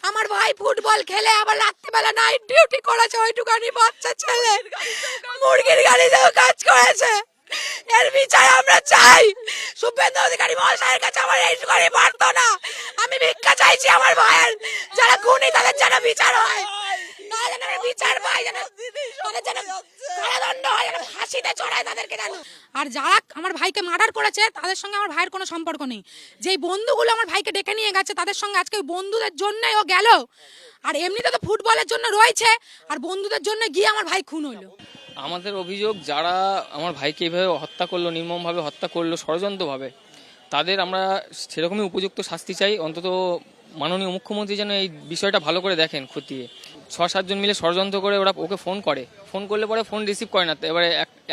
আমার ভাই ফুটবল খেলে আবার রাত্রিবেলা নাইট ডিউটি করেছে, ওইটুকানি বাচ্চা ছেলে মুরগির গাড়িতেও কাজ করেছে। এর বিচার আমরা চাই। শুভেন্দু অধিকারী মহাশয়ের কাছে আমার এইটুকানি পারতো না। আমি ভিক্ষা চাইছি আমার ভাইয়ের, যারা খুনি তাদের যেন বিচার হয়, বিচার পাই, যেন কারাদণ্ড হয়, যেন ফাঁসিতে চড়ায় তাদেরকে যেন। আর যারা আমার ভাইকে মার্ডার করেছে তাদের সঙ্গে আমার ভাইয়ের কোনো সম্পর্ক নেই। যেই বন্ধুগুলো আমার ভাইকে ডেকে নিয়ে গেছে তাদের সঙ্গে আজকে ওই বন্ধুদের জন্যই ও গেল। আর এমনিতে তো ফুটবলের জন্য রয়েছে, আর বন্ধুদের জন্য গিয়ে আমার ভাই খুন হইলো। আমাদের অভিযোগ, যারা আমার ভাইকে এইভাবে হত্যা করলো, নির্মমভাবে হত্যা করলো, ষড়যন্ত্রভাবে, তাদের আমরা সেরকমই উপযুক্ত শাস্তি চাই। অন্তত মাননীয় মুখ্যমন্ত্রী যেন এই বিষয়টা ভালো করে দেখেন, খতিয়ে। 6-7 জন মিলে ষড়যন্ত্র করে ওরা ওকে ফোন করলে পরে ফোন রিসিভ করে না। এবারে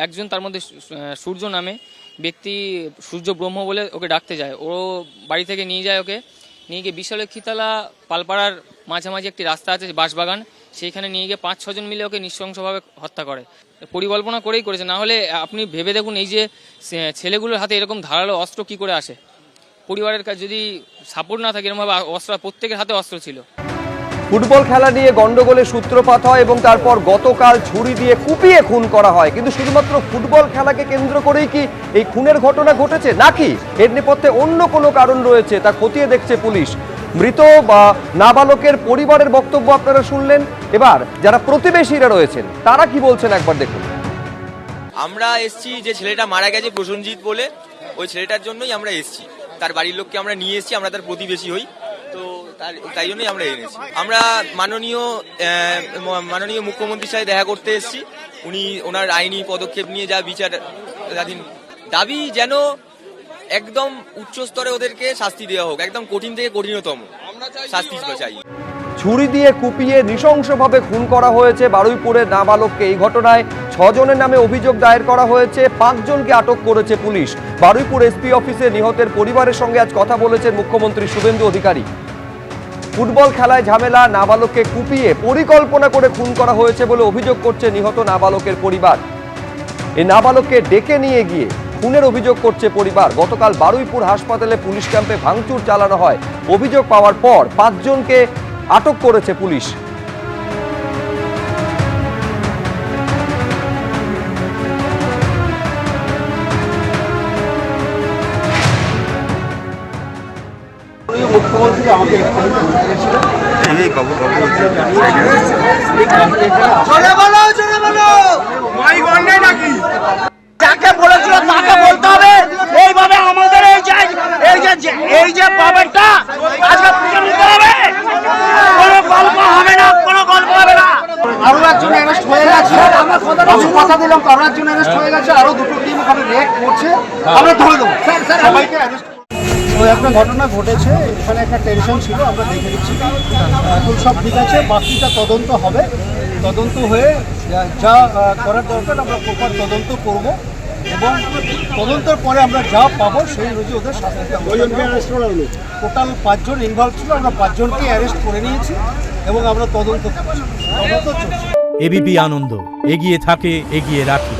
একজন তার মধ্যে সূর্য নামে ব্যক্তি, সূর্য ব্রহ্ম বলে ওকে ডাকতে যায়। ও বাড়ি থেকে নিয়ে যায়, ওকে নিয়ে গিয়ে বিশালক্ষীতলা পালপাড়ার মাঝামাঝি একটি রাস্তা আছে, বাঁশবাগান, সেইখানে নিয়ে গিয়ে 5-6 জন মিলে ওকে নৃশংসভাবে হত্যা করে। পরিকল্পনা করেই করেছে। না হলে আপনি ভেবে দেখুন, এই যে ছেলেগুলোর হাতে এরকম ধারালো অস্ত্র কি করে আসে? পরিবারের কাছে যদি সাপোর্ট না থাকে, এরকমভাবে অস্ত্র, প্রত্যেকের হাতে অস্ত্র ছিল। ফুটবল খেলা নিয়ে গন্ডগোলের সূত্রপাত হয় এবং তারপর গতকাল ছুরি দিয়ে কুপিয়ে খুন করা হয়। কিন্তু শুধুমাত্র ফুটবল খেলাকে কেন্দ্র করেই কি এই খুনের ঘটনা ঘটেছে, নাকি এর নেপথ্যে অন্য কোনো কারণ রয়েছে তা খতিয়ে দেখছে পুলিশ। মৃত বা নাবালকের পরিবারের বক্তব্য আপনারা শুনলেন। এবার যারা প্রতিবেশীরা রয়েছেন তারা কি বলছেন একবার দেখুন। আমরা এসছি যে ছেলেটা মারা গেছে প্রসেনজিৎ বলে, ওই ছেলেটার জন্যই আমরা এসছি। তার বাড়ির লোককে আমরা নিয়ে এসছি, আমরা তার প্রতিবেশী হই, তো তাই জন্যই আমরা এনেছি। আমরা মাননীয় মুখ্যমন্ত্রীর সাথে দেখা করতে এসছি। উনি ওনার আইনি পদক্ষেপ নিয়ে যা বিচারাধীন দাবি, যেন একদম উচ্চ স্তরে ওদেরকে শাস্তি দেওয়া হোক, একদম কঠিন থেকে কঠিনতম শাস্তি চাই। ছুরি দিয়ে কুপিয়ে নৃশংসভাবে খুন করা হয়েছে বারুইপুরের নাবালককে। এই ঘটনায় 6 জনের নামে অভিযোগ দায়ের করা হয়েছে, 5 জনকে আটক করেছে পুলিশ। বারুইপুর এসপি অফিসে নিহতের পরিবারের সঙ্গে আজ কথা বলেছেন মুখ্যমন্ত্রী শুভেন্দু অধিকারী। ফুটবল খেলায় ঝামেলা, নাবালককে কুপিয়ে পরিকল্পনা করে খুন করা হয়েছে বলে অভিযোগ করছে নিহত নাবালকের পরিবার। এই নাবালককে ডেকে নিয়ে গিয়ে খুনের অভিযোগ করছে পরিবার। গতকাল বারুইপুর হাসপাতালে পুলিশ ক্যাম্পে ভাঙচুর চালানো হয়। অভিযোগ পাওয়ার পর 5 জনকে আটক করেছে পুলিশ। মুখ্যমন্ত্রী আমাকে যাকে বলেছিল তাকে বলতে হবে। এইভাবে আমাদের এই যে পাবেনটা আজকে পুজো নিতে হবে। কোনো গল্প হবে না, কোনো গল্প হবে না। আরো একজন অ্যারেস্ট হয়ে গেছে, আমি কথা দিলাম তো, আরো একজন অ্যারেস্ট হয়ে গেছে, আরো 2টো টিম ওখানে রেড করছে, আমরা ধরে দেবো সবাইকে অ্যারেস্ট। ওই একটা ঘটনা ঘটেছে, এখানে একটা টেনশন ছিল, আমরা দেখে নিচ্ছি, এখন সব ঠিক আছে। বাকিটা তদন্ত হবে, তদন্ত হয়ে যা করার দরকার আমরা প্রপার তদন্ত করব, এবং তদন্তের পরে আমরা যা পাবো সেই অনুযায়ী ওদের শাস্তি দেবো। টোটাল 5 জন ইনভলভ ছিল, আমরা 5 জনকে অ্যারেস্ট করে নিয়েছি এবং আমরা তদন্ত চলছে। এবিপি আনন্দ, এগিয়ে থাকে, এগিয়ে রাখে।